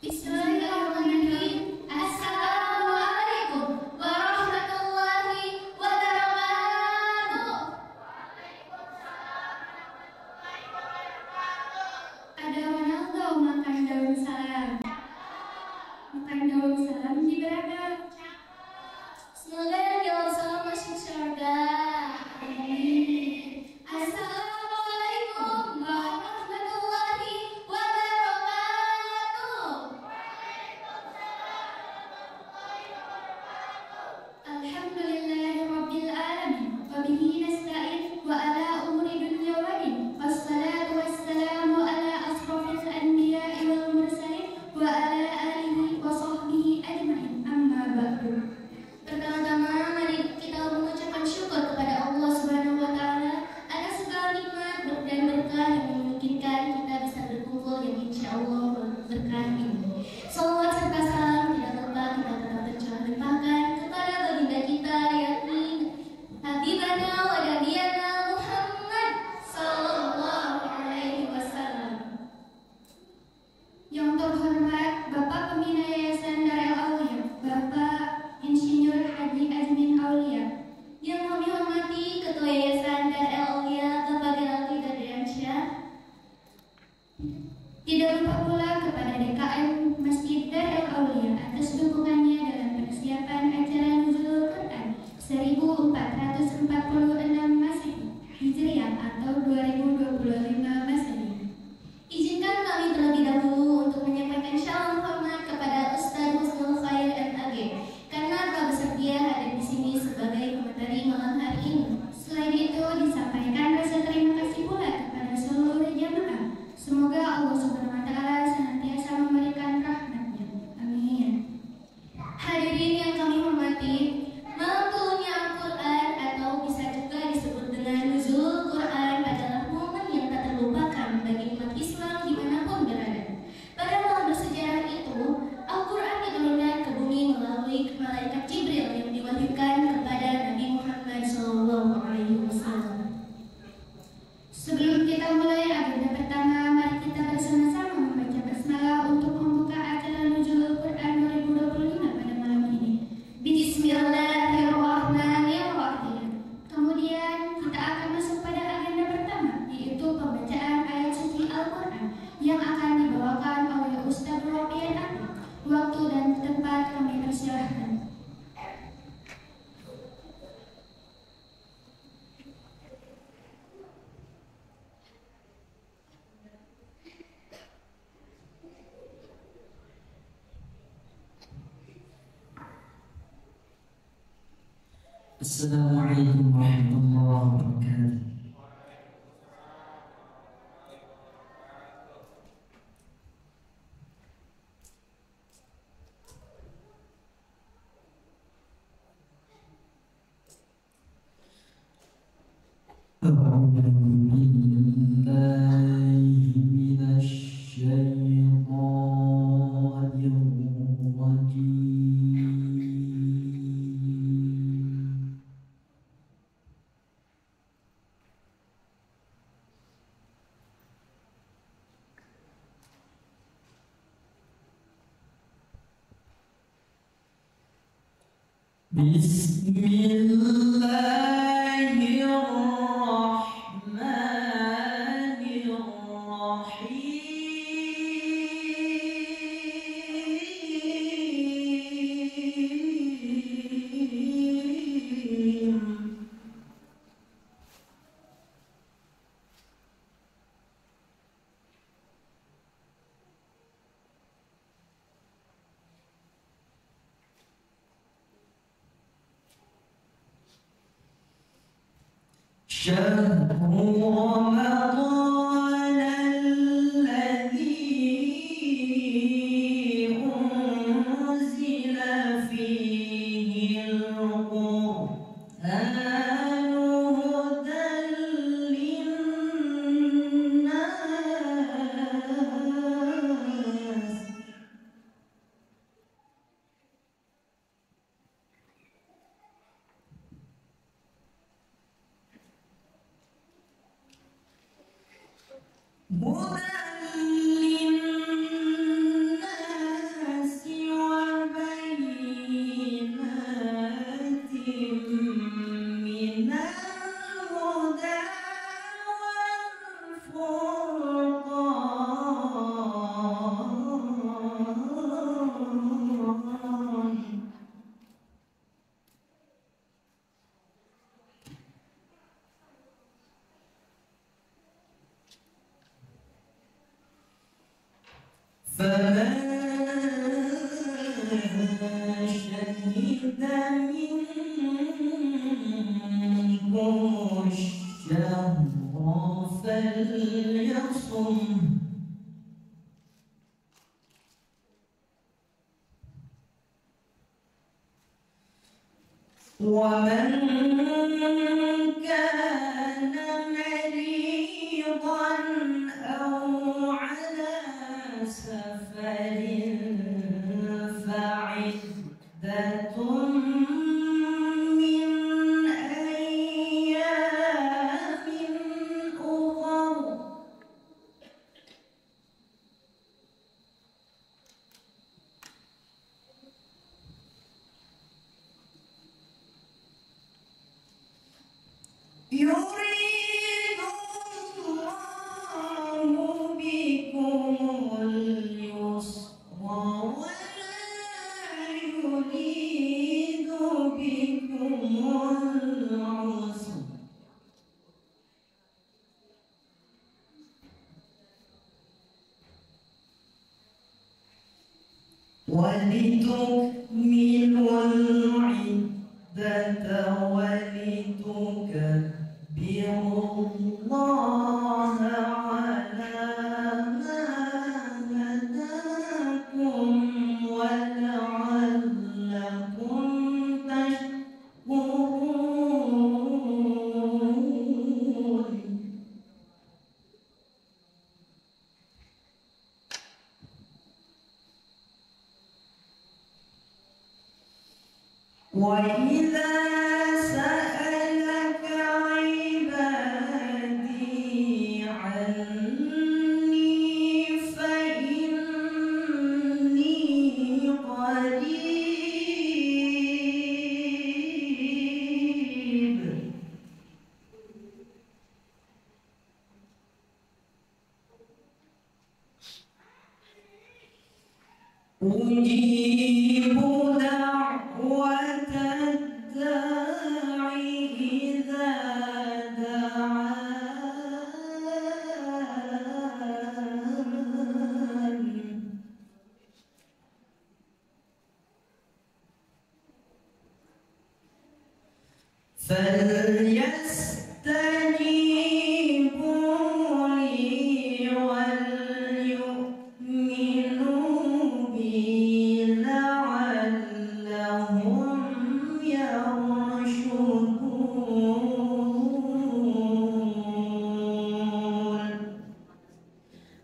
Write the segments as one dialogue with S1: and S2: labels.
S1: Bismillahirrahmanirrahim. Assalamualaikum warahmatullahi wabarakatuh. Ada Ronaldo makan daun salam. Makan daun salam di berada. Semoga yang jawab salam masuk surga. Amin. Assalamualaikum warahmatullahi wabarakatuh. Alhamdulillahirabbil alamin. Wa bihi nasta'in wa ala umuri dunya wa din. Wassalatu wassalamu ala asrofil anbiya'i wal mursalin wa ala alihi wa sahbihi ajma'in. Amma ba'du. Pertama-tama mari kita mengucapkan syukur kepada Allah Subhanahu wa taala atas segala nikmat dan berkah yang memungkinkan kita bisa berkumpul yang insyaallah berkah ini. Salawat serta salam tidak lupa kita tetap tercurahkan kepada baginda kita yakni Habibana wa Nabiyana Muhammad sallallahu alaihi wasallam. Yang terhormat Bapak Pembina Yayasan Darul Aulia, Bapak Insinyur Haji Azmin Aulia. Yang kami hormati Ketua Yayasan Darul Aulia, Bapak Geraldi Gadriansyah. Tidak lupa pula kepada DKM Masjid Darul Aulia atas dukungannya dalam persiapan acara Nuzulul Quran 1446 Masehi Hijriah atau 2025 Masehi. Izinkan kami terlebih dahulu untuk menyampaikan shalom hormat kepada Ustaz Husnul Khair MAG karena telah bersedia hadir di sini sebagai pemateri malam hari ini. Selain itu disampaikan rasa terima kasih pula kepada seluruh jamaah. Semoga Allah Subhanahu wa taala senantiasa memberikan rahmatnya. Amin. Hadirin yang kami hormati, malam turunnya Al-Quran atau bisa juga disebut dengan Nuzulul Quran adalah momen yang tak terlupakan bagi umat Islam dimanapun berada. Pada malam bersejarah itu, Al-Quran diturunkan ke bumi melalui malaikat Jibril yang diwahyukan kepada Nabi Muhammad SAW. Sebelum kita mulai agenda pertama, mari kita bersama-sama membaca basmalah untuk membuka acara Nuzulul Quran 2025 pada malam ini. Bismillahirrahmanirrahim. Kemudian kita akan masuk pada agenda pertama, yaitu pembacaan ayat suci Al-Quran yang akan dibawakan oleh Ustaz Robian Atik. Waktu dan tempat kami persilahkan.
S2: Assalamualaikum warahmatullahi wabarakatuh. أعوذ بالله من الشيطان الرجيم. Bismillahirrahmanirrahim. شهر رمضان الذي أنزل فيه القرآن هدى للناس هدى للناس فمن شهد منكم الشهر فليصم ومن كان مريضا أو على سفر فعدة من أيام أخر يريد الله بكم اليسر ولا يريد بكم العسر ولتكملوا العدة ولتكبروا الله على ما هداكم ولعلكم تشكرون وإذا سألك عبادي عني فإني قريب أجيب دعوة الداعي إذا دعان فليستجيبوا لي وليؤمنوا بي لعلهم يرشدون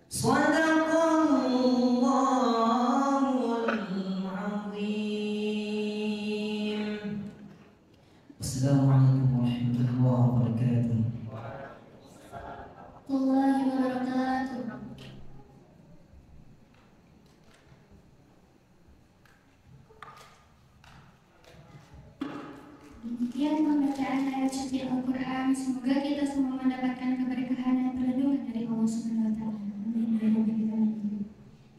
S2: صدق الله العظيم. السلام عليكم ورحمة الله وبركاته.
S1: الله wabarakatuh. Demikian pembacaan ayat suci Al-Quran. Semoga kita semua mendapatkan keberkahan dan perlindungan dari Allah Subhanahu wa Ta'ala.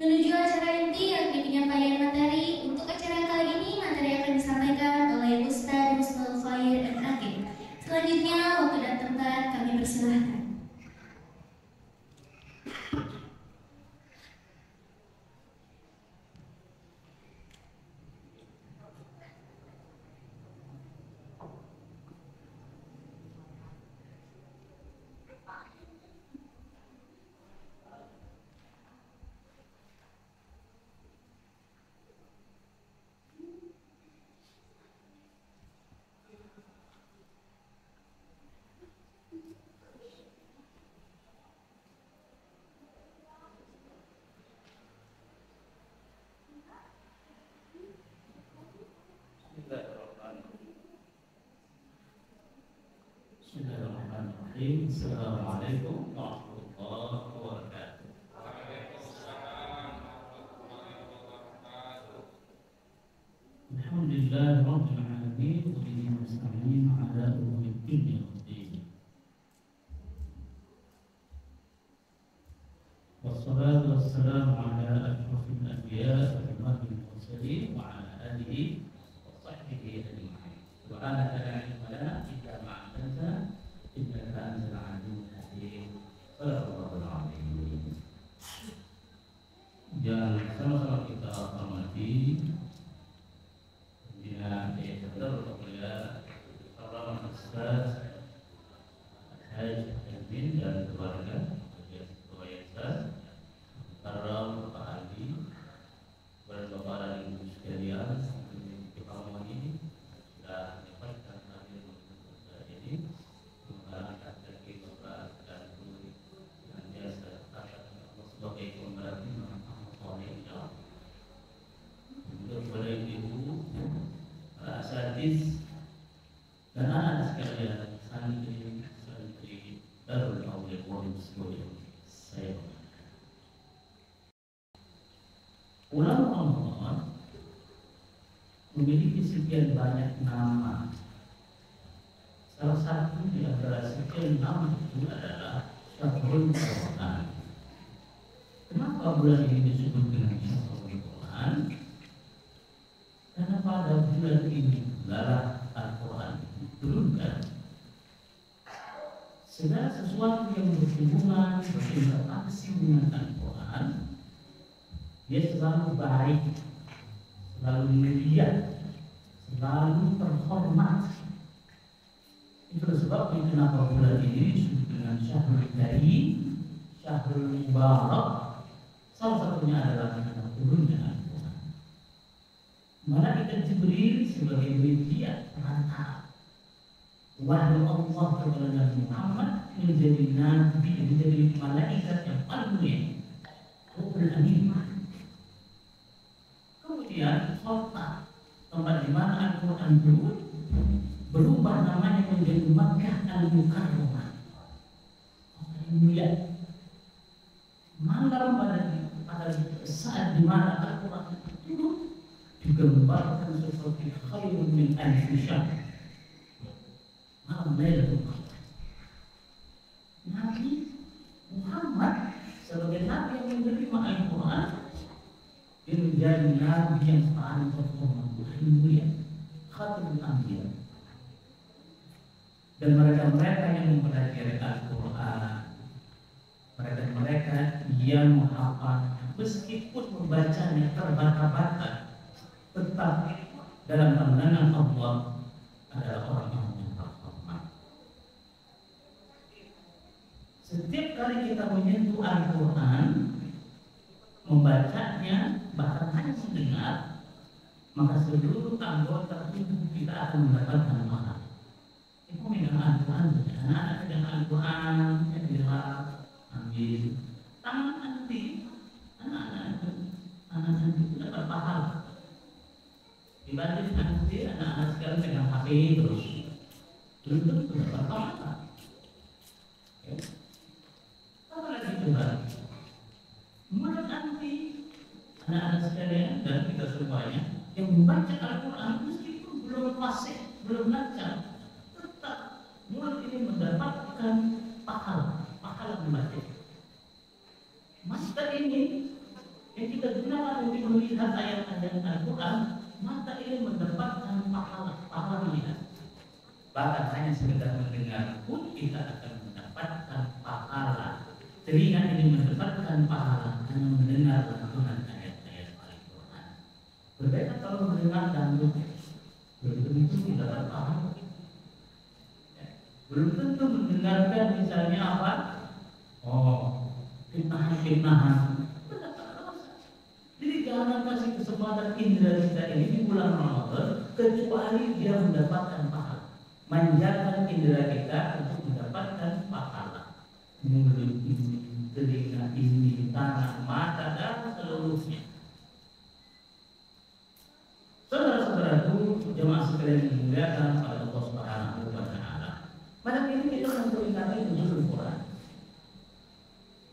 S1: Menuju acara inti yakni penyampaian materi. Untuk acara kali ini materi akan disampaikan oleh Ustaz Musnul Khair Al-Hakim. Selanjutnya waktu dan tempat kami persilahkan.
S3: Bismillahirrahmanirrahim. Assalamualaikum warahmatullahi wabarakatuh. Alhamdulillah rabbil alamin wa bihi nasta'in ala umuri dunya waddin. Wassalatu wassalamu ala asyrafil anbiya wa imamil mursalin wa ala alihi wa sahbihi ajma'in. Subhanaka la ilma lana illa ma 'allamtana innaka antal alimul hakim. Shadaqallahul azim. Ya Darul Aulia Wali Surya saya. Ulama Allah memiliki sekian banyak nama. Salah satu di antara sekian nama itu adalah Syahrul Quran. Kenapa bulan ini disebut dengan Syahrul Quran? Karena pada bulan ini adalah Al-Quran diturunkan. Segala sesuatu yang berhubungan berinteraksi dengan Al-Quran, dia selalu baik, selalu mulia, selalu terhormat. Itu sebabnya kenapa bulan ini disebut dengan Syahrul Karim, Syahrul Mubarak. Salah satunya adalah karena turunnya Al-Quran. Malaikat Jibril sebagai media perantara wahyu Allah kepada Nabi Muhammad menjadi nabi, menjadi malaikat yang paling mulia, Ruhul Amin. Kemudian kota tempat di mana Al-Quran turun berubah namanya menjadi Makkah Al-Mukarramah, kota yang mulia. Malam pada saat di mana Al-Quran turun digambarkan seperti khairun min alfi syahr, malam Lailatul Qadar. Nabi Muhammad sebagai nabi yang menerima Al-Quran, dia menjadi nabi yang paling terhormat, paling mulia, khatamul anbiya. Dan mereka yang mempelajari Al-Quran, mereka yang menghafal, meskipun membacanya terbata-bata, tetap dalam pandangan Allah adalah orang-orang yang terhormat. Setiap kali kita menyentuh Al-Quran, membacanya, bahkan hanya mendengar, maka seluruh anggota tubuh kita akan mendapatkan pahala. Ibu megang Al-Quran, anak-anak pegang Al-Quran, yang dirap, ambil tangan nanti, anak-anak itu dapat pahala. Dibanding nanti anak-anak sekarang pegang HP terus, belum tentu dapat pahala. Apa lagi coba? Maka nanti anak-anak sekalian dan kita semuanya yang membaca Al-Quran meskipun belum fasih, belum lancar, tetap mulut ini mendapatkan pahala membaca. Mata ini yang kita gunakan untuk melihat ayat-ayat Al-Quran, mata ini mendapatkan pahala melihat. Bahkan hanya sekedar mendengar pun kita akan mendapatkan pahala. Telinga ini mendapatkan pahala hanya mendengar lantunan ayat-ayat Al-Quran. Berbeda kalau mendengar dangdut, belum tentu kita dapat pahala. Belum tentu mendengarkan misalnya apa? Fitnahan. Jadi jangan kasih kesempatan indera kita ini di bulan Ramadan kecuali dia mendapatkan pahala. Manjakan indera kita untuk mendapatkan pahala. Mulut ini, telinga ini, tangan, mata, dan seluruhnya. Saudara-saudaraku, jemaah sekalian dimuliakan oleh Allah Subhanahu wa Ta'ala. Malam ini kita akan beringkari nuzul Quran.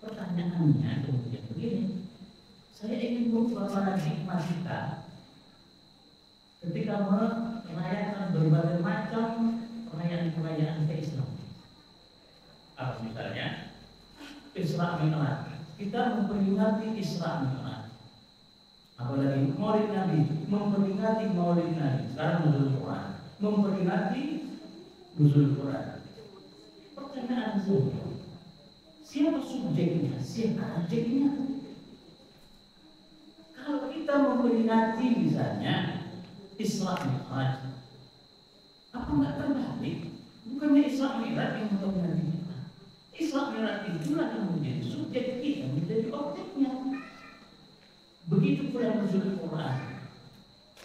S3: Pertanyaannya kemudian begini, saya ingin berubah paradigma kita ketika merayakan berbagai macam perayaan-perayaan keislaman. Apa misalnya Isra Mi'raj, kita memperingati Isra Mi'raj. Apalagi Maulid Nabi, memperingati Maulid Nabi. Sekarang nuzul Quran, memperingati nuzul Quran. Pertanyaan saya, siapa subjeknya, siapa objeknya? Kalau kita memperingati misalnya Isra Mi'raj, apa enggak terbalik? Bukannya Isra Mi'raj yang memperingati kita? Isra Mi'raj itulah yang menjadi subjek kita, menjadi objeknya. Begitu pula nuzul Quran.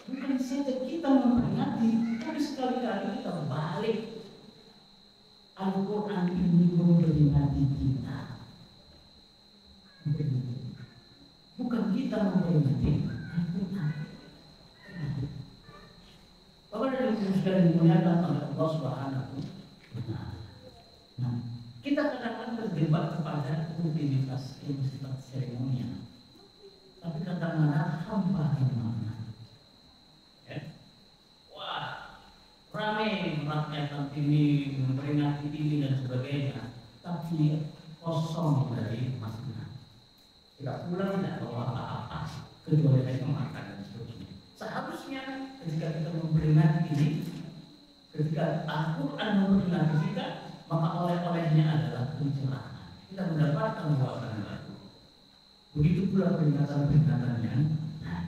S3: Bukan saja kita memperingati, tapi sekali-kali kita balik. Al-Quran ini memperingati kita. Bukan kita memperingati Al-Quran. Bapak dan Ibu sekalian dimuliakan oleh Allah Subhanahu wa Ta'ala. Nah, kita kadang terlibat kepada rutinitas yang bersifat seremonial. Tapi kata mana hamba yang mana? Ya? Wah, ramai merakyat ini, memperingati ini dan sebagainya, tapi kosong dari makna. Tidak pulang, tidak bawa apa-apa, kecuali hanya makan dan seterusnya. Seharusnya ketika kita memperingati ini, ketika Al-Quran memperingati kita, maka oleh-olehnya adalah pencerahan. Kita mendapatkan wawasan baru. Begitu pula peringatan-peringatan yang lain.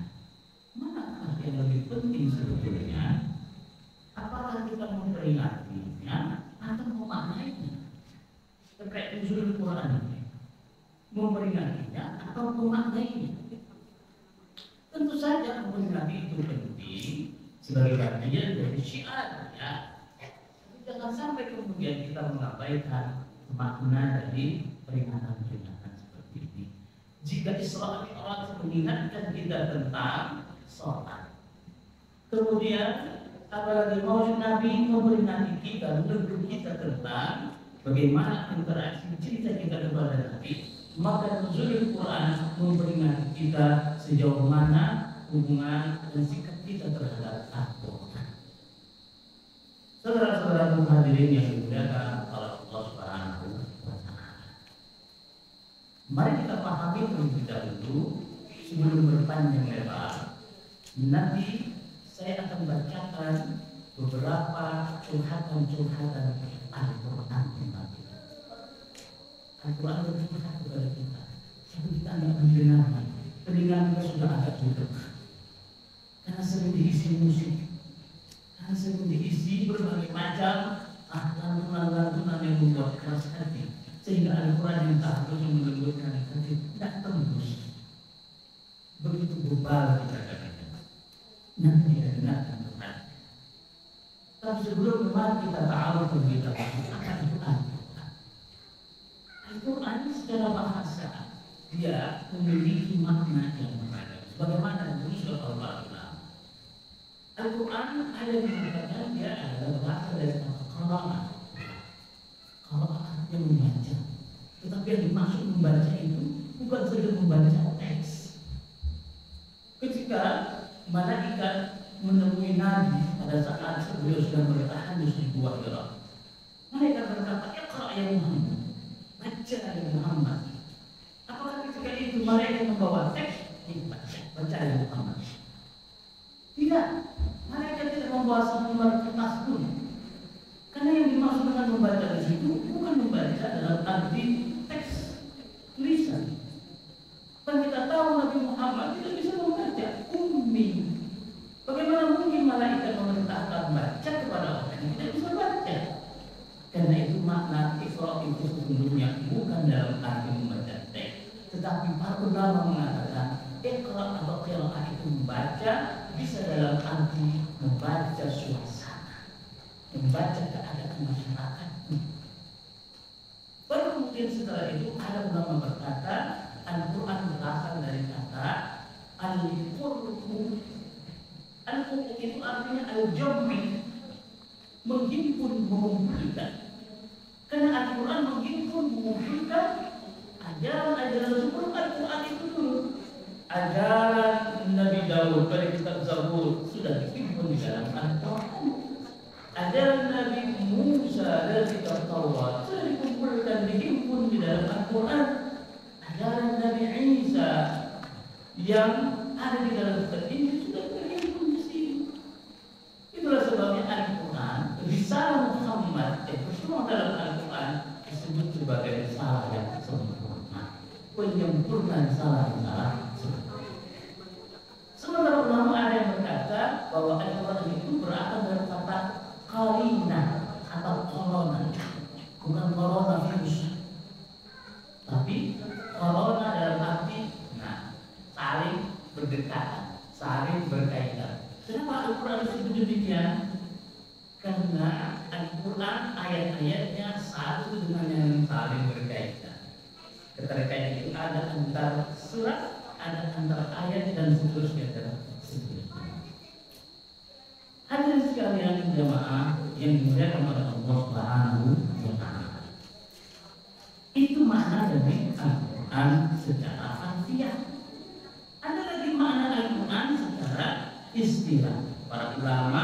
S3: Manakah yang lebih penting sebetulnya? Apakah kita memperingatinya atau memaknainya? Terkait usul Quran ini, memperingatinya atau memaknainya? Tentu saja memperingati itu penting sebagai bagian dari syiar, ya. Jangan sampai kemudian kita mengabaikan makna dari peringatan-peringatan seperti ini. Jika Isra Mi'raj mengingatkan kita tentang sholat, kemudian apalagi Maulid Nabi memperingati kita, menegur kita tentang bagaimana interaksi cinta kita kepada Nabi, maka nuzulul Quran memperingati kita sejauh mana hubungan dan sikap kita terhadap Al-Quran. Saudara-saudara hadirin yang dimuliakan oleh Allah Subhanahu wa Ta'ala, mari kita pahami terlebih dahulu sebelum berpanjang lebar. Nanti saya akan bacakan beberapa curhatan-curhatan Al-Quran tentang kita. Al-Quran bercerita kepada kita, tapi kita tidak mendengarkan. Telinga kita sudah agak tutup karena sering diisi musik, karena sering diisi berbagai macam lantunan-lantunan yang membuat keras hati, sehingga Al-Quran yang seharusnya melembutkan hati tidak tembus. Begitu bebal kita katakan, nanti tidak dengarkan Tuhan. Tapi sebelum kemarin kita tahu terlebih dahulu akan Al-Quran. Al-Quran secara bahasa dia memiliki makna yang beragam. Sebagaimana disebut Al-Quran. Al-Quran ada yang mengatakan dia adalah bahasa dari kata qira'ah. Qira'ah artinya membaca. Tetapi yang dimaksud membaca itu bukan saja membaca teks. Ketika malaikat menemui Nabi pada saat beliau sedang bertahanus di Gua Hira, malaikat berkata, "Iqra' ya Muhammad." Baca ya Muhammad. Apakah ketika itu malaikat membawa teks? Baca ya Muhammad. Tidak, malaikat tidak membawa selembar kertas pun. Karena yang dimaksud dengan membaca di situ bukan membaca dalam arti teks tulisan. Dan kita tahu Nabi Muhammad tidak bisa membaca, ummi. Bagaimana mungkin malaikat memerintahkan baca kepada orang yang tidak bisa baca? Karena itu makna Iqra itu sesungguhnya bukan dalam arti membaca teks, tetapi para ulama mengatakan Iqra atau qira'ah itu membaca bisa dalam arti membaca suasana, membaca keadaan masyarakat. Baru kemudian setelah itu ada ulama berkata Al-Quran berasal dari kata Al-Qur'u. Al-Qur'u itu artinya al-jammi, menghimpun, mengumpulkan. Karena Al-Quran menghimpun, mengumpulkan ajaran-ajaran sebelum Al-Quran itu dulu. Ajaran Nabi Daud pada kitab Zabur sudah dihimpun di dalam Al-Quran. Ajaran Nabi Musa dari kitab Taurat sudah dikumpulkan, dihimpun di dalam Al-Quran. Ajaran Nabi Isa yang ada di dalam kitab ini sudah terhimpun di sini. Itulah sebabnya Al-Quran, risalah Muhammad yang semua dalam Al-Quran disebut sebagai risalah yang sempurna, penyempurnaan risalah-risalah sempurna. Sementara ulama ada yang berkata bahwa Al-Quran itu berasal dari kata qarina atau corona, bukan corona virus, tapi corona dalam arti saling berdekatan, saling berkaitan. Kenapa Al-Quran disebut demikian? Karena Al-Quran ayat-ayatnya satu dengan yang saling berkaitan. Keterkaitan itu ada antara surat, ada antara ayat dan seterusnya dan seterusnya. Hadirin sekalian jemaah yang dimuliakan oleh Allah Subhanahu wa Ta'ala. Itu dari Al-Quran secara harfiah. Ada lagi makna Al-Quran secara istilah. Para ulama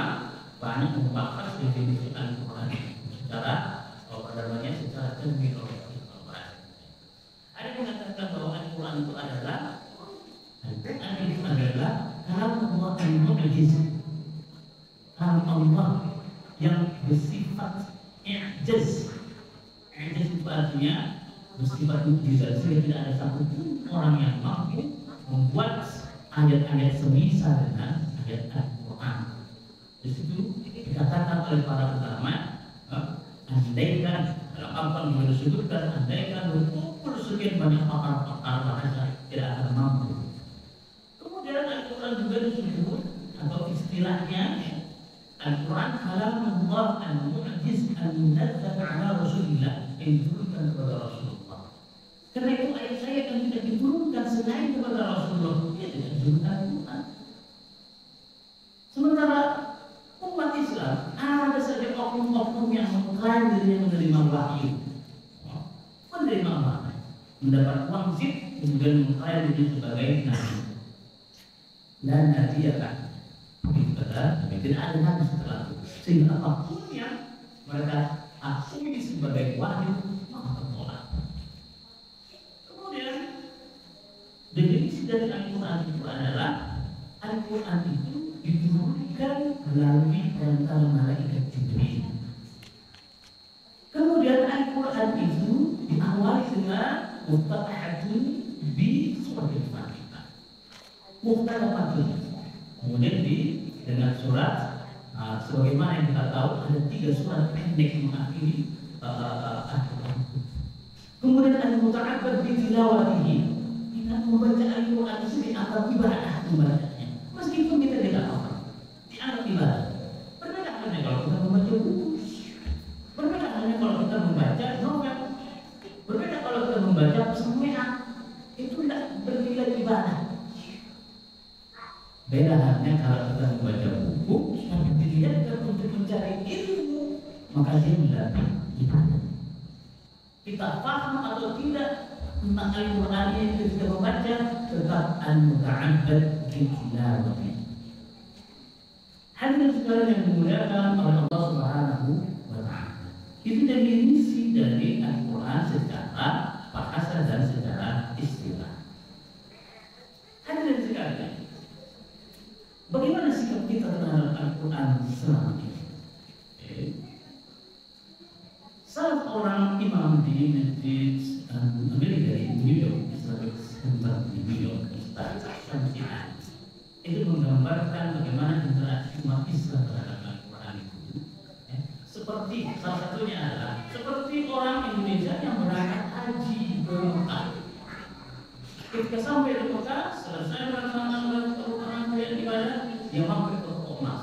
S3: banyak membahas definisi Al-Quran secara secara terminologi. Ada yang mengatakan bahwa Al-Quran itu adalah kalam Allah al-mu'jiz, kalam Allah yang bersifat i'jaz. I'jaz itu artinya bersifat mukjizat, sehingga tidak ada satupun orang yang mampu membuat ayat-ayat semisal dengan ayat Al-Quran. Di situ dikatakan oleh para ulama, andaikan dalam Al-Quran juga disebutkan, andaikan berkumpul sekian banyak pakar-pakar bahasa tidak akan mampu. Kemudian Al-Quran juga disebut atau istilahnya Al-Quran kalamullah al-mu'jiz al-munazzal ala Rasulillah, yang diturunkan kepada Rasulullah. Karena itu ayat-ayat yang tidak diturunkan selain kepada Rasulullah, dia tidak disebut Al-Quran. Sementara umat Islam ada saja oknum-oknum yang mengklaim dirinya menerima wahyu, menerima wahyu, mendapat wangsit, kemudian mengklaim diri sebagai nabi. Dan nabi akan tapi tidak ada nabi setelah itu, sehingga apapun yang mereka akui sebagai wahyu maka tertolak. Kemudian definisi dari Al-Quran itu adalah Al-Quran itu diturunkan melalui perantara malaikat Jibril. Kemudian Al-Quran itu diawali dengan muftatahatun bi suratul Fatihah. Muftatahatun. Kemudian dengan surat sebagaimana yang kita tahu ada 3 surat pendek mengakhiri Al-Quran. Kemudian al-muta'abbad bi tilawatihi. Kita membaca Al-Quran itu dianggap ibadah membacanya. Meskipun kita tidak paham, dianggap ibadah. Berbeda halnya kalau kita membaca buku, berbeda halnya kalau kita membaca novel, berbeda kalau kita membaca pesan WA, itu tidak bernilai ibadah. Beda halnya kalau kita membaca buku yang dilihatkan untuk mencari ilmu, maka dia mendapat ibadah. Kita paham atau tidak tentang Al-Quran yang kita membaca, tetap al-muta'abbad bitilawati. Hadirin sekalian yang dimuliakan oleh Allah Subhanahu wa Ta'ala. Itu definisi dari Al-Quran secara bahasa dan secara istilah. Hadirin sekalian, bagaimana sikap kita terhadap Al-Quran selama ini? Salah seorang imam di masjid Amerika di New York, Islamic Center di New York, Ustaz Syamsi'an, itu menggambarkan bagaimana interaksi umat Islam terhadap Al-Quran itu. Seperti salah satunya adalah seperti orang Indonesia yang berangkat haji ke Mekah. Ketika sampai di Mekah, selesai melaksanakan rangkaian ibadah, dia mampir ke emas,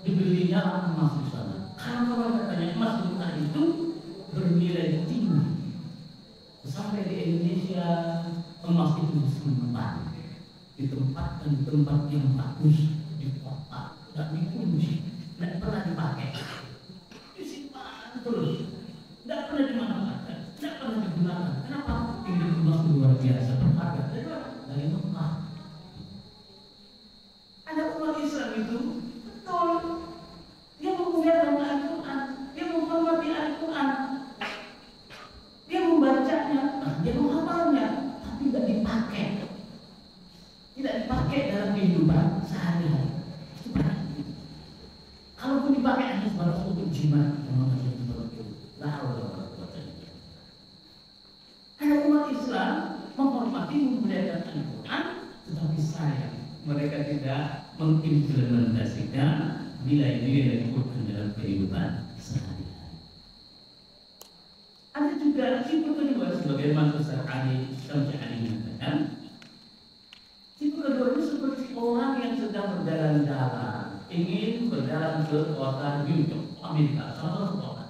S3: dibelinya emas di sana. Karena katanya emas di Mekah itu bernilai tinggi. Sampai di Indonesia emas itu disimpan, ditempatkan di tempat yang bagus di kota, tidak dikunci, tidak pernah dipakai, disimpan terus, tidak pernah dimanfaatkan, tidak pernah digunakan. Kenapa? Ini emas luar biasa berharga dari Mekah. Ada umat Islam itu betul, dia memuliakan Al-Quran, dia menghormati Al-Quran, dia membacanya, dia menghafalnya, tapi tidak dipakai. Tidak dipakai dalam kehidupan sehari-hari. Itu banyak. Kalaupun dipakai hanya sebatas untuk jimat, memang hanya seperti itu. Ada umat Islam menghormati, memuliakan Al-Quran, tetapi sayang mereka tidak mengimplementasikan nilai-nilai Al-Quran dalam kehidupan sehari-hari. Ada juga tipe kedua, sebagaimana Ustaz Ali Syamsi'an mengatakan, tipe kedua itu seperti orang yang sedang berjalan-jalan, ingin berjalan ke kota New York, Amerika, salah satu kota.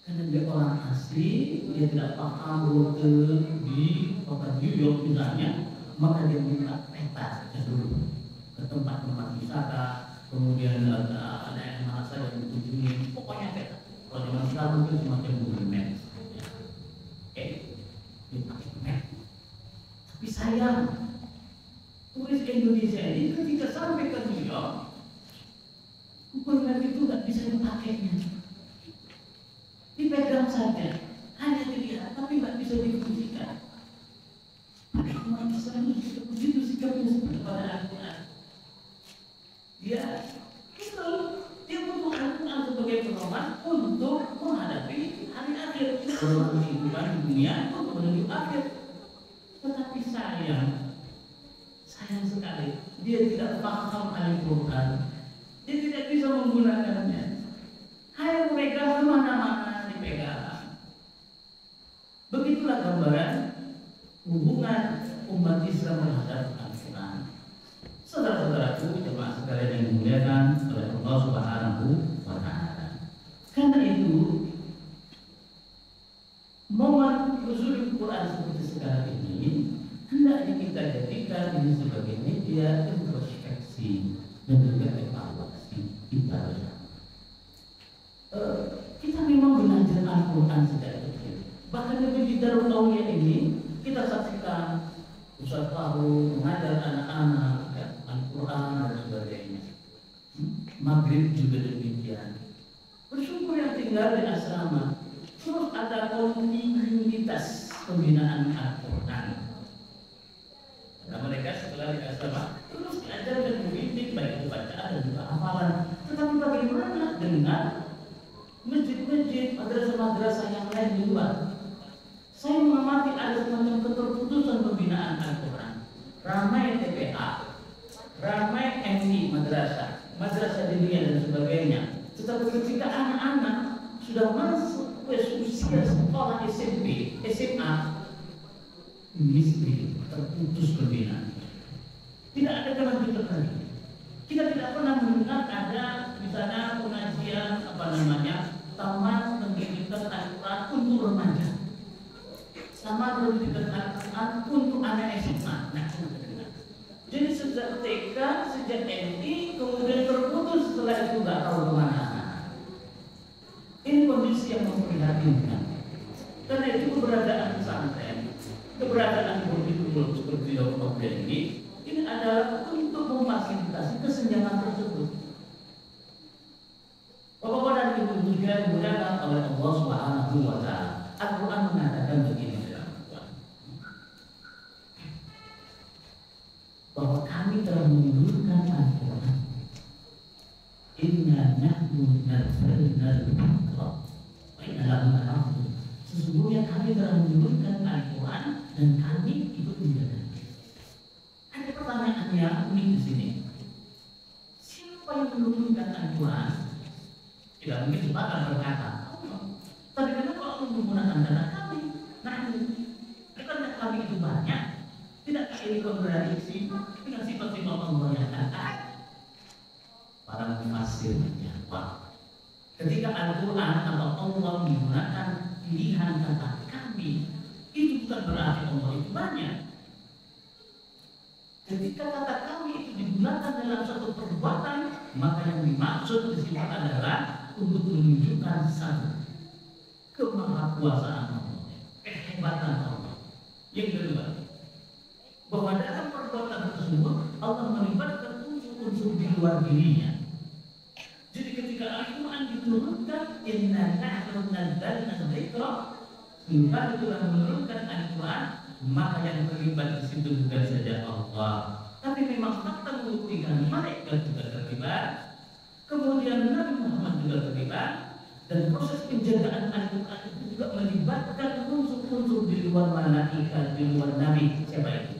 S3: Karena dia orang asli, dia tidak paham rute di kota New York misalnya, maka dia minta peta dulu ke tempat-tempat wisata, kemudian ada yang mana saja yang dikunjungi, pokoknya peta. Kalau zaman sekarang itu semacam Google Maps. Oke, sayang, turis Indonesia ini ketika sampai ke New York, Google Map itu nggak bisa dipakainya. Dipegang saja, hanya dilihat, tapi nggak bisa difungsikan. Umat Islam itu begitu sikapnya kepada Al-Quran. Dia butuh Al-Quran sebagai pedoman untuk menghadapi hari akhir. Pedoman kehidupan di dunia untuk menuju akhir. Tetapi sayang sekali, dia tidak paham Al-Quran. Dia tidak bisa menggunakannya. Hanya memegang kemana-mana dipegang. Begitulah gambaran hubungan umat Islam terhadap Al-Quran. Saudara-saudaraku, jemaah sekalian yang dimuliakan oleh Allah Subhanahu wa Ta'ala. Karena itu, momen nuzul Quran seperti sekarang ini hendaknya kita jadikan ini sebagai media introspeksi dan juga evaluasi kita. Kita memang belajar Al-Quran sejak kecil. Bahkan di Darul Aulia ini kita saksikan Ustaz Fahru mengajar anak-anak Al-Quran dan sebagainya. Maghrib juga demikian. Bersyukur yang tinggal di asrama, terus ada komunitas pembinaan Al-Quran. Karena mereka setelah di asrama terus diajar dan dibimbing baik bacaan dan juga hafalan. Tetapi bagaimana dengan masjid-masjid, madrasah-madrasah yang lain di luar? Saya mengamati ada semacam keterputusan pembinaan Al-Quran. Ramai TPA, ramai MI madrasah, madrasah diniyah dan sebagainya. Tetapi ketika anak-anak sudah masuk ke usia sekolah SMP, SMA, miskin, terputus pembinaan. Tidak ada kelanjutan lagi. Kita tidak pernah mendengar ada misalnya pengajian taman pendidikan Al-Quran untuk remaja, sama pendidikan Al-Quran untuk anak SMA. Jadi sejak TK, sejak MI, kemudian terputus, setelah itu nggak tahu kemana. Ini kondisi yang memprihatinkan. Karena itu keberadaan pesantren, keberadaan kurikulum seperti Dr. ini adalah untuk memfasilitasi kesenjangan tersebut. Bapak-bapak dan ibu juga dimuliakan oleh Allah Subhanahu wa Ta'ala. Al-Quran mengatakan begini dalam Al-Quran, bahwa kami telah menurunkan Al-Quran. Inna nahnu nazzalna al-Qur'an wa inna lahu lahafidhun. Sesungguhnya kami telah menurunkan Al-Quran dan kami ikut menjaga. Ada pertanyaan yang unik di sini. Siapa yang menurunkan Al-Quran? Tidak mungkin semua akan berkata, tapi kenapa Allah menggunakan dana kami? Nah, bukankah kami itu banyak? Tidakkah ini kontradiksi dengan sifat-sifat Allah yang ada? Para mufassir menjawab, ketika Al-Quran atau Allah menggunakan pilihan kata kami, itu bukan berarti Allah itu banyak. Ketika kata kami itu digunakan dalam satu perbuatan, maka yang dimaksud di sini adalah untuk menunjukkan satu kemahakuasaan Allah, kehebatan Allah. Yang kedua, bahwa dalam perbuatan tersebut Allah melibatkan unsur-unsur di luar dirinya. Jadi ketika Al-Quran diturunkan, inna nahnu nazzalna dzikra, kita telah menurunkan Al-Quran, maka yang terlibat di situ bukan saja Allah, tapi memang fakta membuktikan malaikat juga terlibat, kemudian Nabi Muhammad juga terlibat, dan proses penjagaan Al-Quran itu juga melibatkan unsur-unsur di luar malaikat, di luar Nabi. Siapa itu?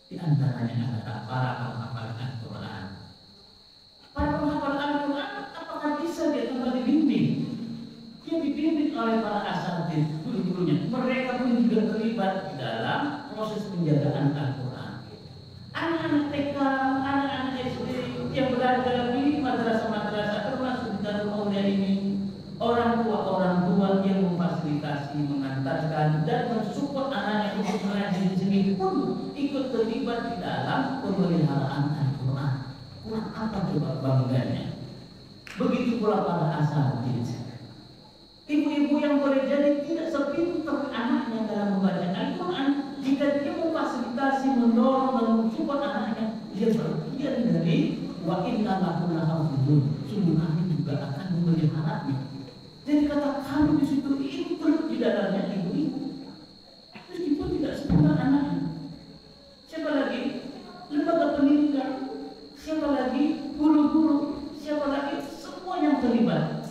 S3: Di antaranya adalah para penghafal Al-Quran. Para penghafal Al-Quran apakah bisa dia tanpa dibimbing? Dia dibimbing oleh para asatidz guru-gurunya. Mereka pun juga terlibat di dalam proses penjagaan Al-Quran. Anak-anak TK, anak-anak SD yang belajar di madrasah-madrasah termasuk di Darul Aulia ini, orang tua yang memfasilitasi, mengantarkan dan mensupport anaknya untuk mengaji di sini pun ikut terlibat di dalam pemeliharaan Al-Quran. Kurang apa coba bangganya? Begitu pula para asatidz. Ibu-ibu yang boleh jadi tidak sepintar anaknya dalam membaca Al-Quran, jika dia memfasilitasi mendorong dan mensupport anaknya, dia bagian dari wa inna lahu lahafidun. Sungguh kami juga akan memeliharanya. Jadi kata kami di situ ikut di dalamnya ibu-ibu, meskipun tidak sempurna anaknya. Siapa lagi? Lembaga pendidikan. Siapa lagi? Guru-guru. Siapa lagi? Semua yang terlibat.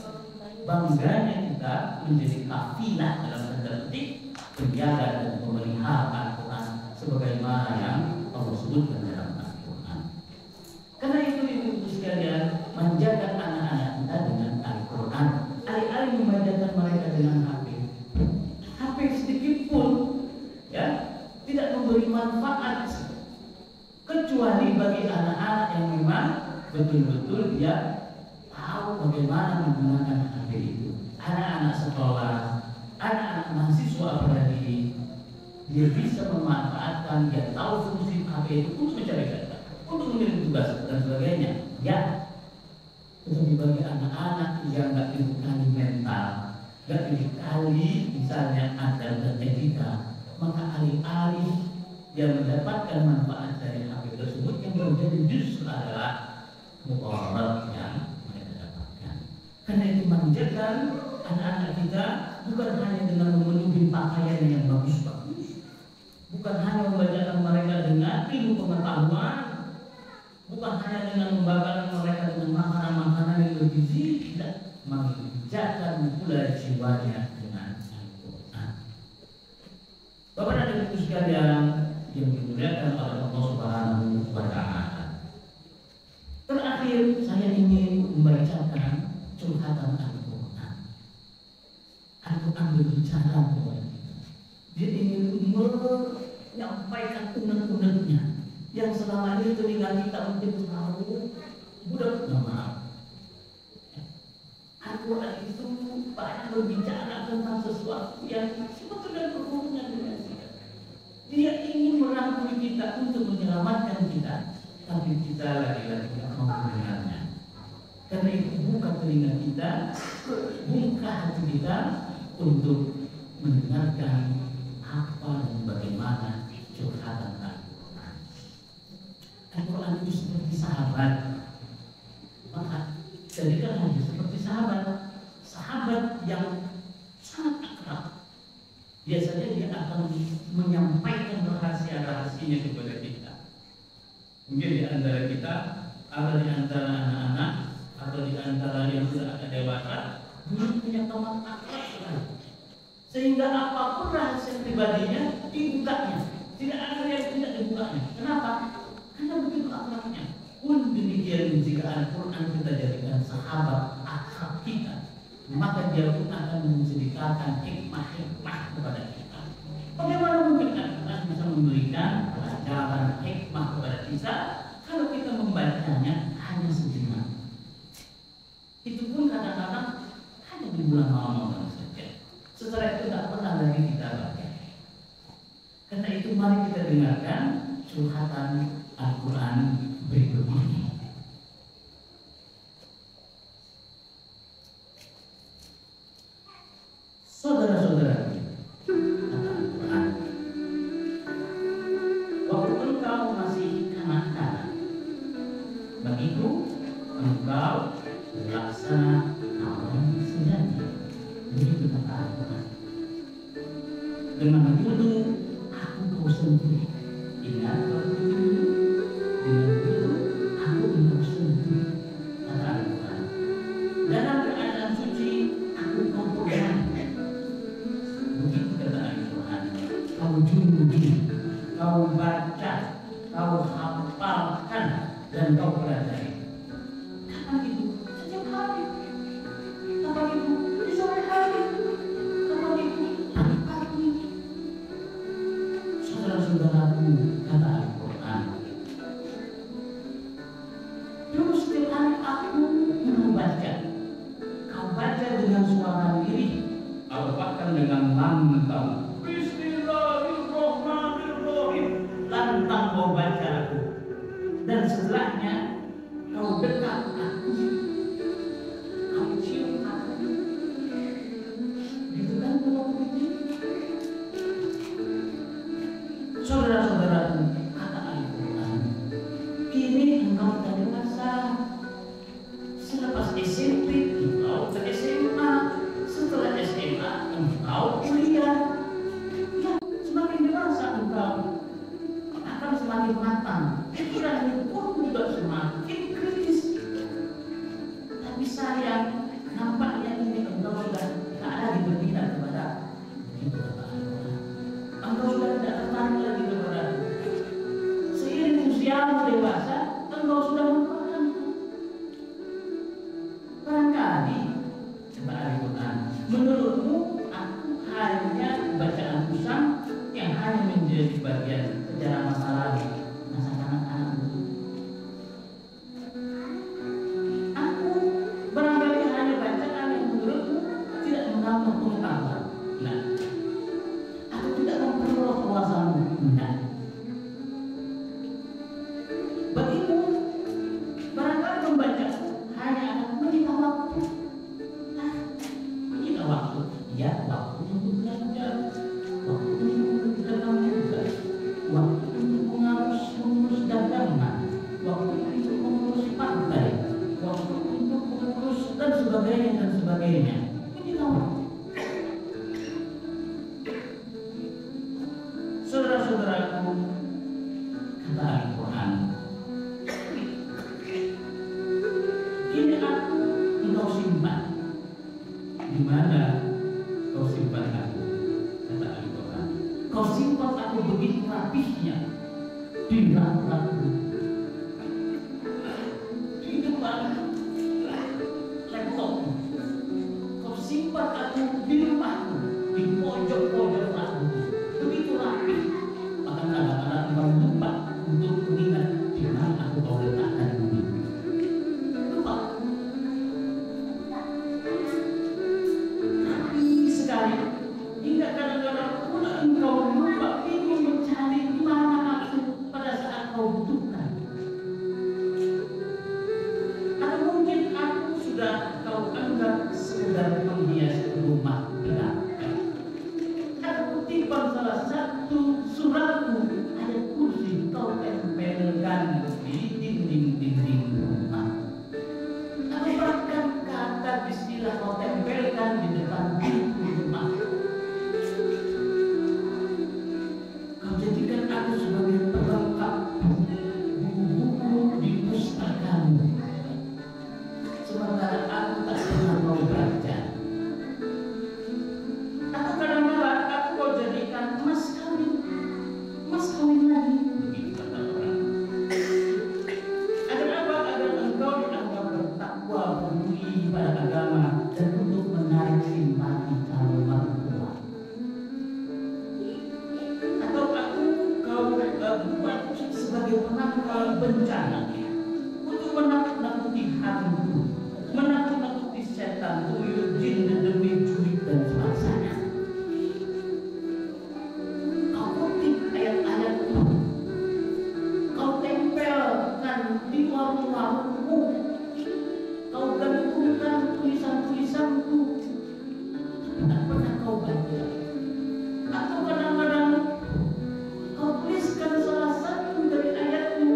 S3: Bangganya kita menjadi kafilah dalam tanda petik penjaga dan pemelihara Al-Quran sebagaimana yang Allah sebutkan dalam Al-Quran. Karena itu ibu-ibu sekalian, menjaga anak-anak kita dengan Al-Quran. Alih-alih memanjakan mereka dengan HP sedikit pun ya tidak memberi manfaat kecuali bagi anak-anak yang memang betul-betul dia tahu bagaimana menggunakan HP itu. Anak-anak sekolah, anak-anak mahasiswa apalagi, dia bisa memanfaatkan, dia tahu fungsi HP itu untuk mencari data, untuk mengirim tugas dan sebagainya. Ya, tetapi bagi anak-anak yang nggak dibekali mental, nggak dibekali misalnya adab dan etika, maka alih-alih dia mendapatkan manfaat dari HP tersebut, yang menjadi justru adalah mudarat yang mereka dapatkan. Karena itu menjaga anak-anak kita bukan hanya dengan memenuhi pakaian yang bagus-bagus, bukan hanya membacakan mereka dengan ilmu pengetahuan, bukan hanya dengan membakar mereka dengan makanan-makanan yang bergizi, tidak, menjaga pula jiwanya dengan Al-Quran. Bapak dan Ibu sekalian yang dimuliakan oleh Allah Subhanahu wa Ta'ala. Terakhir saya ingin membacakan curhatan Al-Quran. Al-Quran berbicara kepada kita. Dia ingin menyampaikan unek-uneknya yang selama ini telinga kita mungkin tahu, budak maaf. Al-Quran itu banyak berbicara tentang sesuatu yang sebetulnya berhubungan dengan kita. Dia ingin merangkul kita untuk menyelamatkan kita, tapi kita lagi-lagi tidak mau mendengarnya. Karena itu buka telinga kita, buka hati kita untuk mendengarkan apa dan bagaimana curhatan Al-Quran. Al-Quran itu seperti sahabat, maka jadikanlah dia seperti sahabat yang sangat akrab. Biasanya dia akan menyampaikan rahasia-rahasianya kepada kita. Mungkin di antara kita, atau di antara anak-anak, atau di antara yang sudah agak dewasa, dulu punya teman akrab sekali, sehingga apapun rahasia pribadinya dibukanya, tidak ada yang tidak dibukanya. Kenapa? Karena begitu akrabnya. Pun demikian jika Al-Quran kita jadikan sahabat akrab kita, maka dia pun akan menceritakan hikmah-hikmah kepada kita. Bagaimana mungkin Al-Quran bisa memberikan pelajaran hikmah kepada kita kalau kita membacanya hanya sejenak? Itu pun kadang-kadang hanya di bulan Ramadan saja. Setelah itu tak pernah lagi kita baca. Karena itu mari kita dengarkan curhatan Al-Quran berikut ini. Saudara-saudara, kata Al-Quran, waktu engkau masih kanak-kanak, bagiku engkau berlaksana awan senjata. Begitu kata Al-Quran. Dengan begitu aku kau sentuh. Ingat waktu itu, dengan begitu aku kau sentuh. Kata Al-Quran. Dalam keadaan suci aku kau pegang. Begitu kata Al-Quran. Kau junjung, kau baca, kau hafalkan, dan kau pelajari. Kapan itu? Setiap hari. Kapan itu? Di sore hari. Kapan itu? Pagi-pagi. Saudara-saudaraku, kata Al-Quran, dulu setiap hari aku membaca. Kau baca dengan suara lirih, atau bahkan dengan lantang. Bismillahirrahmanirrahim. Lantang kau baca aku. Dan setelahnya kau dekat aku, kau cium aku. Gitu kan kalau begitu? Saudara-saudaraku, kata akan semakin matang. Pikiranmu pun juga semakin kritis. Tapi sayang, nampaknya ini engkau sudah tak lagi berminat kepada itu kata Al-Quran. Engkau sudah tidak tertarik lagi kepada. Seiring usiamu dewasa, engkau sudah melupakan. Barangkali kata Al-Quran, menurutmu aku hanya bacaan usang yang hanya menjadi bagian sejarah masa lalu masa kanak-kanakmu. Aku barangkali hanya bacaan yang menurutmu tidak menambah pengetahuan. Nah, aku tidak memperluas wawasanmu. Nah, bagimu barangkali membacaku hanya akan menyita waktu. Menyita waktu, ya waktu untuk belajar, waktu untuk dalam juga, waktu untuk mengurus dagangan, waktu untuk mengurus partai, waktu untuk mengurus dan sebagainya. Menyita waktu. Saudara-saudaraku, kata Al-Quran, ini aku engkau simpan. Di mana kau simpan aku? Kata Al-Quran, kau simpan aku begitu rapihnya di rak-rakku, di depan laptopmu. Kau simpan aku di rumahku, di pojok-pojok aku, begitu rapih. Bahkan kadang-kadang engkau lupa untuk mengingat di mana aku kau letakkan bumi. Lupa. Rapi sekali hingga kadang-kadang pula engkau lupa ingin mencari di mana aku pada saat kau butuhkan. Atau mungkin aku sudah kau anggap sekedar penghias rumah belakang. Aku timbang salah satu suratku, ayat kursi kau tempelkan di dinding-dinding rumah. Atau bahkan kata bismillah kau tempelkan di depan pintu rumah. Kau jadikan aku sebagai pelengkap buku-buku di pustakamu. Sementara aku tak pernah mau baca. Atau kadang-kadang aku kau jadikan mas kawin lagi. Begitu kata orang. Agar apa? Agar engkau dianggap bertakwa, peduli pada agama dan untuk menarik simpati calon mertua. Atau aku kau buat sebagai penangkal bencana untuk menakut-nakuti hantu, menakut-nakuti setan, tuyul, jin, dan demi jurik dan semaksanya. Kau kutip ayat-ayatku, kau tempelkan di warung-warungmu, kau gantungkan tulisan-tulisanku, tapi tak pernah kau baca. Atau kadang-kadang kau tuliskan salah satu dari ayatmu,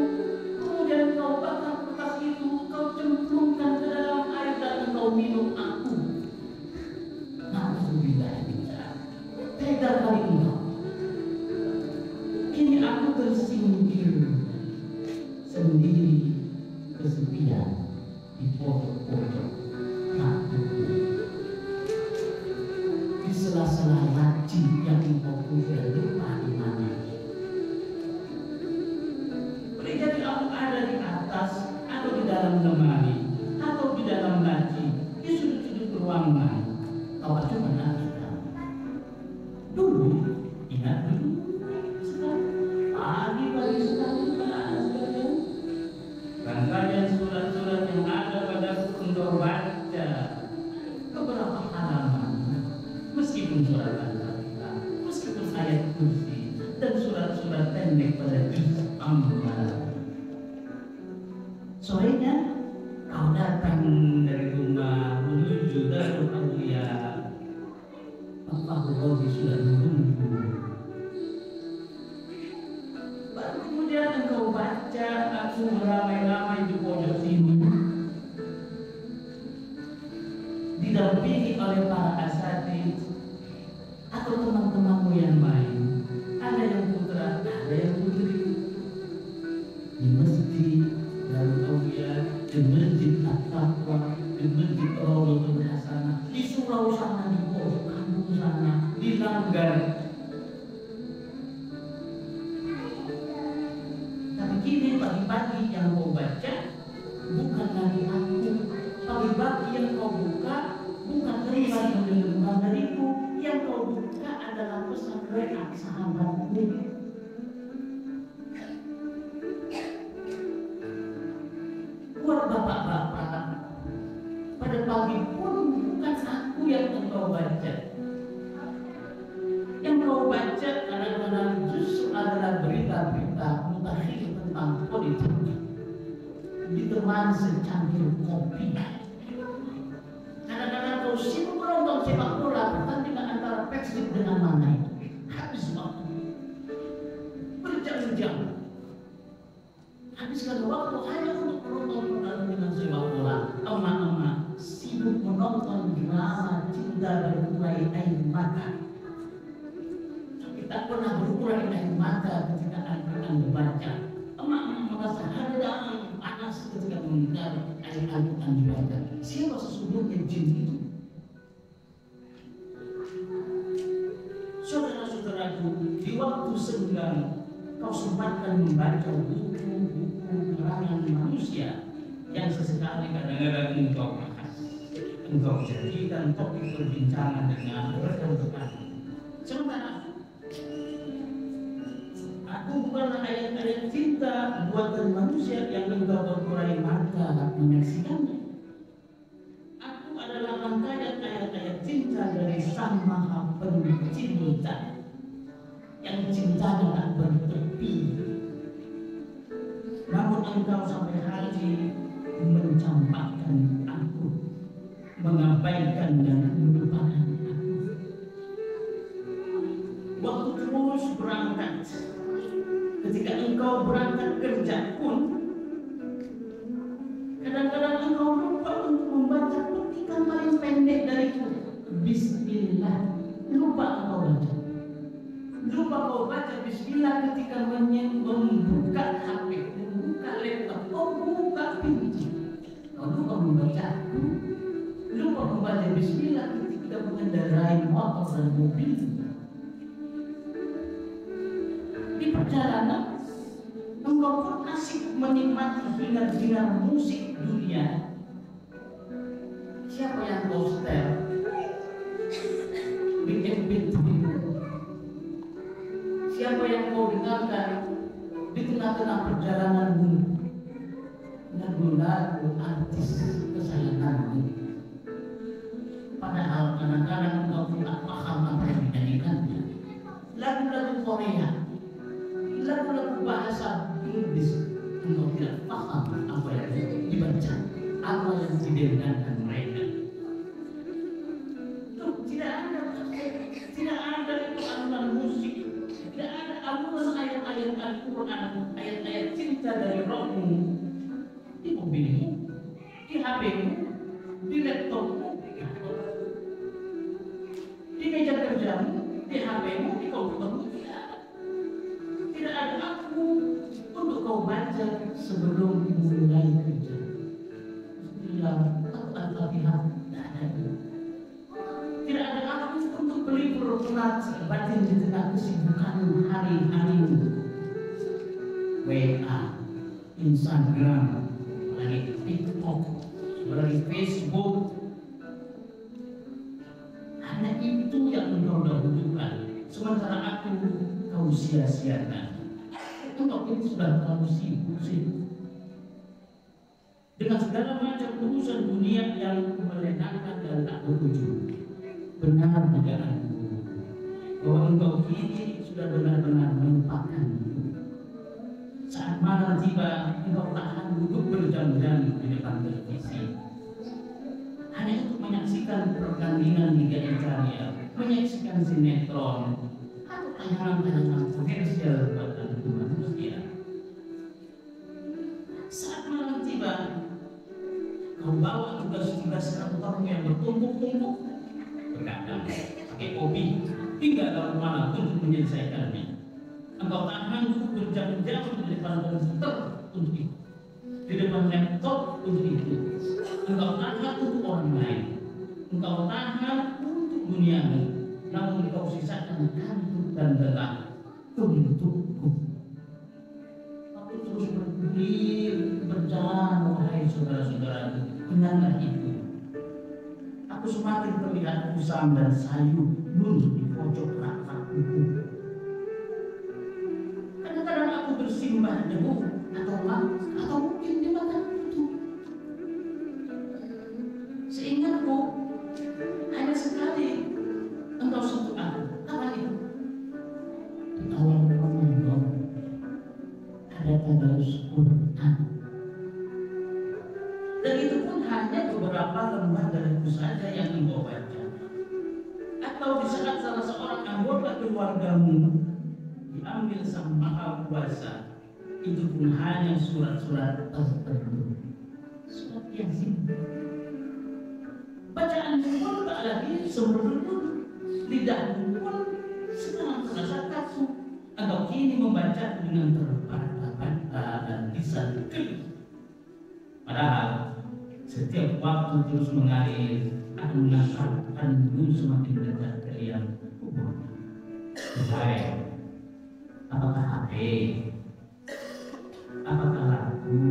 S3: kemudian kau bakar kertas itu, kau cemplungkan ke dalam air dan kau minum aku. Na'udzubillah bidzalik. Tega kali engkau. Kini aku tersingkir sendiri kesepian di pojok-pojok hatiku, di sela-sela laci yang engkau punya lupa di mana. Boleh jadi aku ada di atas, atau di dalam lemari, atau di dalam laci, di sudut-sudut ruangan. Kau cuma menantikan. Dulu, ingat dulu, pagi-pagi sekali sekalian. Rangkaian surat-surat yang ada padaku engkau baca beberapa halaman, meskipun surat Al-Fatihah, meskipun ayat kursi dan surat-surat pendek pada juz Amma. Sorenya kau datang dari rumah menuju Darul Aulia. Bapak Robi sudah menunggu. Baru kemudian engkau baca, aku ramai-ramai di pojok sini, didampingi oleh para asatidz atau teman-temanmu yang lain. Ada yang putra, pagi-pagi yang kau baca bukan dari aku, pagi-pagi yang kau buka bukan lembar demi lembar dariku, yang kau buka adalah pesan WA sahabatmu. Buat bapak-bapak, pada pagi pun bukan aku yang engkau baca. Yang kau baca kadang-kadang justru adalah berita-berita mutakhir tentang politik ditemani secangkir kopi. Kadang-kadang kau sibuk menonton sepak bola pertandingan antara Persib dengan mana itu, habis waktu berjam-jam, habiskan waktu hanya untuk menonton pertandingan sepak bola. Emak-emak sibuk menonton drama cinta berurai air mata. Tak pernah berurai air mata ketika Al-Quran dibaca. Emak-emak merasa hadang panas ketika mendengar ayat Al-Quran dibaca. Siapa sesungguhnya jin itu? Saudara-saudaraku, di waktu senggang kau sempatkan membaca buku-buku karangan manusia yang sesekali kadang-kadang engkau bahas, engkau jadikan topik perbincangan dengan rekan-rekan. Sementara aku bukanlah ayat-ayat cinta buatan manusia yang engkau berkurai mata menyaksikannya. Aku adalah rangkaian ayat-ayat cinta dari Sang Maha Pencipta yang cintanya tak bertepi. Namun engkau sampai hati mencampakkan aku, mengabaikan dan melupakan aku. Waktu terus berangkat, ketika engkau berangkat kerja pun, kadang-kadang engkau lupa untuk membaca petikan paling pendek dariku, Bismillah. Lupa engkau baca. Lupa kau baca Bismillah ketika membuka HP, membuka laptop, membuka pintu. Kau lupa membaca. Lupa membaca Bismillah ketika mengendarai motor dan mobil. Di perjalanan engkau pun asik menikmati hinar-hinar musik dunia. Siapa yang kau setel? Bikin beat. Siapa yang kau dengarkan di tengah-tengah perjalananmu? Lagu-lagu artis kesayanganmu. Padahal kadang-kadang engkau tidak paham apa yang dinyanyikannya. Lagu-lagu Korea, lagu-lagu bahasa Inggris, engkau tidak paham apa yang dibaca, apa yang didengarkan mereka. Tidak ada itu alunan musik, tidak ada alunan ayat-ayat Al-Quran, ayat-ayat cinta dari Rohmu di mobilmu, di HP-mu, di laptopmu, di meja kerjamu, di HP-mu, di komputermu. Tidak ada aku untuk kau baca sebelum mulai kerja. Bismillah atau Al-Fatihah, tidak ada itu. Tidak ada aku untuk pelipur penat batin di tengah kesibukan hari-harimu. WA, Instagram, lagi TikTok, lagi Facebook. Hanya itu yang engkau dahulukan, sementara aku kau sia-siakan. Untuk itu sudah terlalu sibuk. Dengan segala macam urusan dunia yang melelahkan dan tak berujung. Benar dugaanku bahwa engkau kini sudah benar-benar melupakanku. Saat malam tiba, engkau tahan duduk berjam-jam di depan televisi hanya untuk menyaksikan pertandingan Liga Italia, menyaksikan sinetron atau tayangan-tayangan komersial buatan manusia. Saat malam tiba, kau bawa tugas-tugas kantormu yang bertumpuk-tumpuk, berkadang pakai kopi hingga dalam malam untuk menyelesaikannya. Engkau tahan berjam-jam di depan komputer untuk itu, di depan laptop untuk itu. Engkau tahan untuk orang lain, engkau tahan untuk duniamu, namun engkau sisakan kantuk dan lelah untukku. Aku terus Jibril berjalan, wahai saudara-saudaraku, ingatlah itu. Aku semakin terlihat kusam dan sayu nun di pojok rak-rak buku. Kadang-kadang aku bersimbah debu atau mungkin di mata itu. Seingatku hanya sekali engkau sentuh aku. Kapan itu? Di awal Ramadan ada tadarus Quran. Dan itu pun hanya beberapa lembar dariku saja yang engkau baca. Atau di saat salah seorang anggota keluargamu diambil sang maha kuasa, itu pun hanya surat-surat tertentu, surat Yasin. Bacaan pun tak lagi semerucut, lidahmu pun sedang terasa kaku. Engkau kini membaca dengan terbata-bata dan lisan kelis. Padahal setiap waktu terus mengalir akan mengantarkanmu semakin dekat ke liang kubur. Hai, apakah HP? Apakah lagu?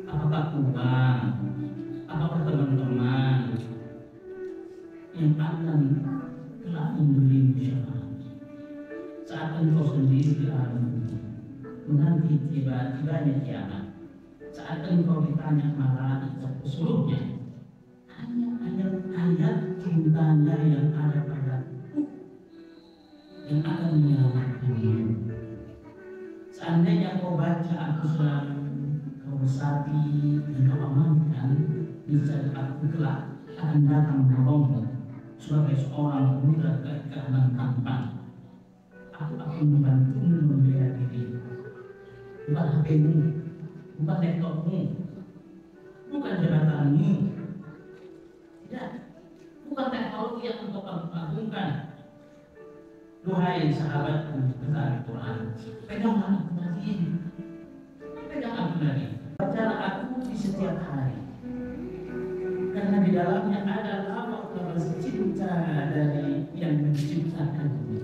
S3: Apakah uang? Apakah teman-teman yang akan telah memberimu syafaat saat engkau sendiri di alam menanti tiba-tibanya kiamat? Saat engkau ditanya malaikat seluruhnya, hanya ayat-ayat cintanya yang ada padaku yang akan menyelamatkanmu. Seandainya kau baca aku selalu, kau resapi dan kau amankan, niscaya aku kelak akan datang menolongmu sebagai seorang budak gagah dan tampan. Aku akan membantumu membela diri. Bukan HP-mu, bukan laptopmu, bukan jabatanmu, tidak, bukan teknologi yang engkau agungkan. Duhai sahabatku, kata Al-Quran, peganglah aku lagi, pegang aku lagi, bacalah aku di setiap hari, karena di dalamnya ada lafaz cinta dari yang menciptakanmu.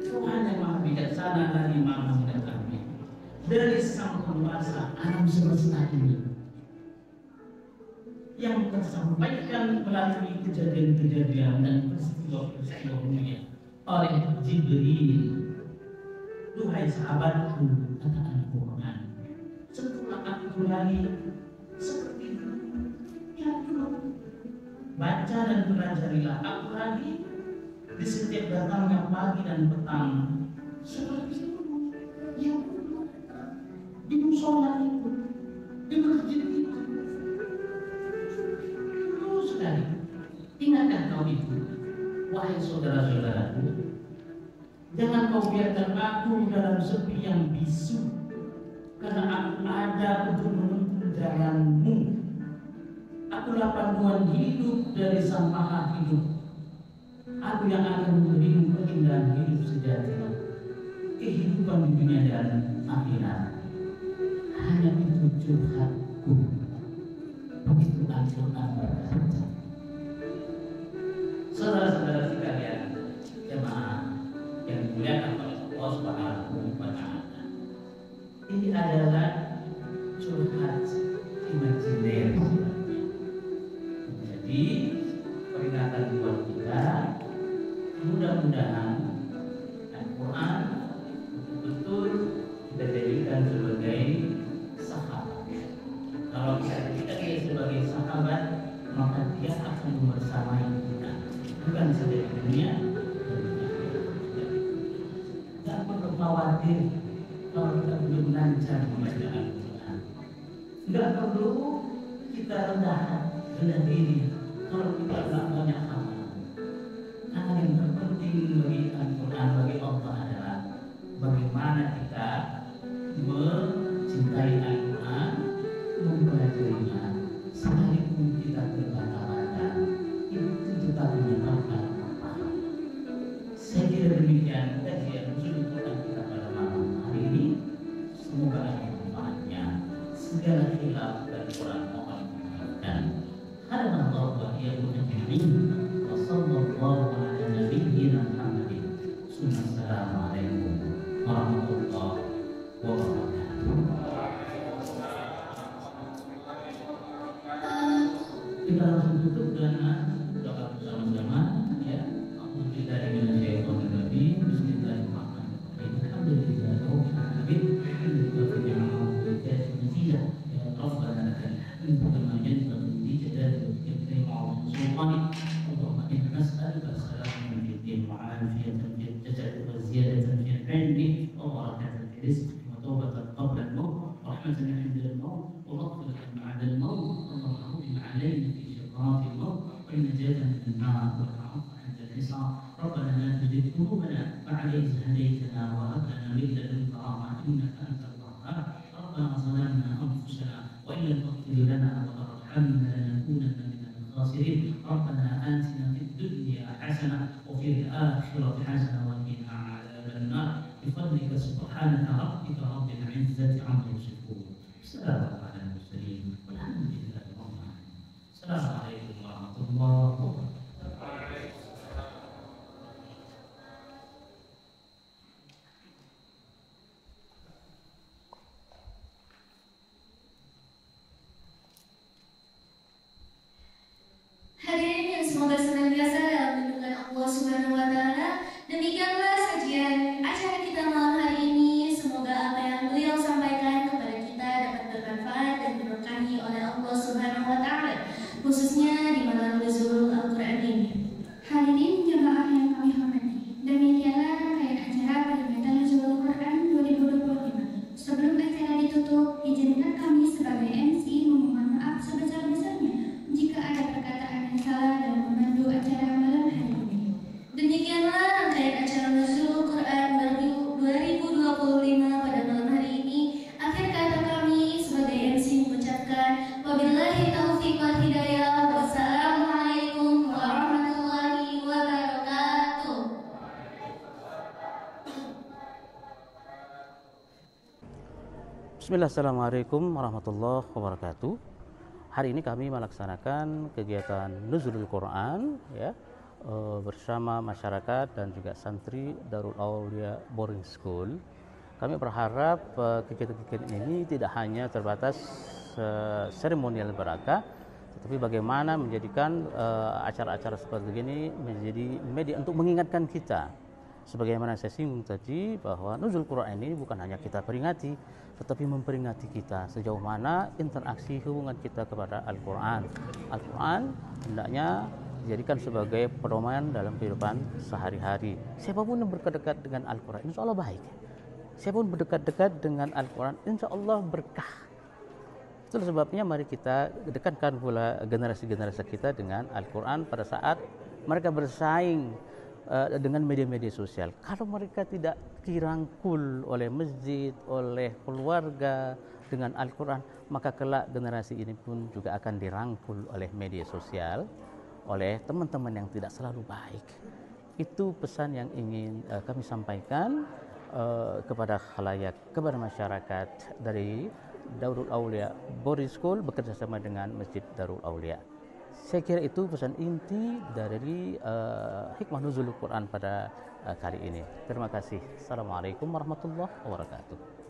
S3: Tuhan yang maha bijaksana lagi maha mengetahui. Dari sang penguasa alam semesta ini yang tersampaikan melalui kejadian-kejadian dan peristiwa-peristiwa dunia oleh Jibril. Duhai sahabatku, kata Al-Quran, sentuhlah aku lagi seperti dulu, ya dulu. Baca dan pelajarilah aku lagi di setiap datangnya pagi dan petang seperti dulu, ya dulu. Di musola itu, di masjid itu, dulu sekali. Ingatkan kau itu, wahai saudara-saudaraku. Jangan kau biarkan aku dalam sepi yang bisu, karena aku ada untuk menempuh jalanmu. Akulah panduan hidup dari Sang Maha Hidup. Aku yang akan memberimu keindahan hidup sejati, kehidupan di dunia dan akhirat. Hanya itu curhatku. Begitu Al-Quran berkata. Saudara-saudara sekalian, jemaah yang dimuliakan oleh Allah Subhanahu wa Ta'ala, ini adalah curhat imajiner. Jadi peringatan buat kita, mudah-mudahan Al-Quran betul-betul kita jadikan sebagai sahabat. Kalau kita sebagai sahabat, maka dia akan membersamai kita, bukan saja di dunia, tidak perlu khawatir kalau kita belum lancar membaca Al-Quran. Tidak perlu kita rendah diri kalau kita tidak banyak amal. Karena yang terpenting bagi Al-Quran, bagi Allah adalah bagaimana kita mencintai Al-Quran, mempelajarinya, sekalipun kita berbata-bata, itu tetap menyebabkan apa? Saya kira demikian kajian usul Quran kita pada malam hari ini. Semoga ada manfaatnya. Segala khilaf dan Quran mohon dimaafkan. Hadanallahu wa iyyakum ajma'in. Wa sallallahu ala nabiyyina Muhammadin. Assalamualaikum warahmatullahi تزغ قلوبنا بعد إذ هديتنا وهب لنا من لدنك رحمة إنك أنت الوهاب ربنا ظلمنا أنفسنا وإن لم تغفر لنا وترحمنا لنكونن من الخاسرين ربنا آتنا في الدنيا حسنة وفي الآخرة حسنة وقنا عذاب النار بفضلك سبحانك ربك رب العزة عما يصفون السلام على المرسلين والحمد لله رب العالمين السلام عليكم ورحمة الله وبركاته.
S1: Hadirin yang semoga senantiasa dalam lindungan Allah Subhanahu wa Ta'ala. Demikianlah sajian acara kita malam hari ini. Semoga apa yang beliau sampaikan kepada kita dapat bermanfaat dan diberkahi oleh Allah Subhanahu wa Ta'ala, khususnya di malam nuzul Al-Quran ini. Hadirin jemaah yang kami hormati, demikianlah rangkaian acara peringatan nuzul Al-Quran 2025. Sebelum acara ditutup, izinkan kami sebagai MC memohon maaf sebesar-besarnya jika ada perkataan yang salah dalam memandu acara malam hari ini. Demikianlah rangkaian acara nuzul Quran 2025 pada malam hari ini. Akhir kata kami sebagai MC mengucapkan wabillahi taufiq wal hidayah. Wassalamualaikum warahmatullahi wabarakatuh.
S4: Bismillah, assalamualaikum warahmatullahi wabarakatuh. Hari ini kami melaksanakan kegiatan Nuzulul Quran ya, bersama masyarakat dan juga santri Darul Aulia Boarding School. Kami berharap kegiatan-kegiatan ini tidak hanya terbatas seremonial berakah, tetapi bagaimana menjadikan acara-acara seperti ini menjadi media untuk mengingatkan kita. Sebagaimana saya singgung tadi bahwa Nuzul Quran ini bukan hanya kita peringati, tetapi memperingati kita sejauh mana interaksi hubungan kita kepada Al-Quran. Al-Quran hendaknya dijadikan sebagai pedoman dalam kehidupan sehari-hari. Siapapun yang berdekat dengan Al-Quran, insya Allah baik. Siapapun berdekat-dekat dengan Al-Quran, insya Allah berkah. Itulah sebabnya mari kita dekatkan pula generasi-generasi kita dengan Al-Quran pada saat mereka bersaing dengan media-media sosial. Kalau mereka tidak dirangkul oleh masjid, oleh keluarga dengan Al-Quran, maka kelak generasi ini pun juga akan dirangkul oleh media sosial, oleh teman-teman yang tidak selalu baik. Itu pesan yang ingin kami sampaikan kepada khalayak, kepada masyarakat dari Darul Aulia Boarding School bekerjasama dengan Masjid Darul Aulia. Saya kira itu pesan inti dari hikmah nuzul Quran pada kali ini. Terima kasih. Assalamualaikum warahmatullahi wabarakatuh.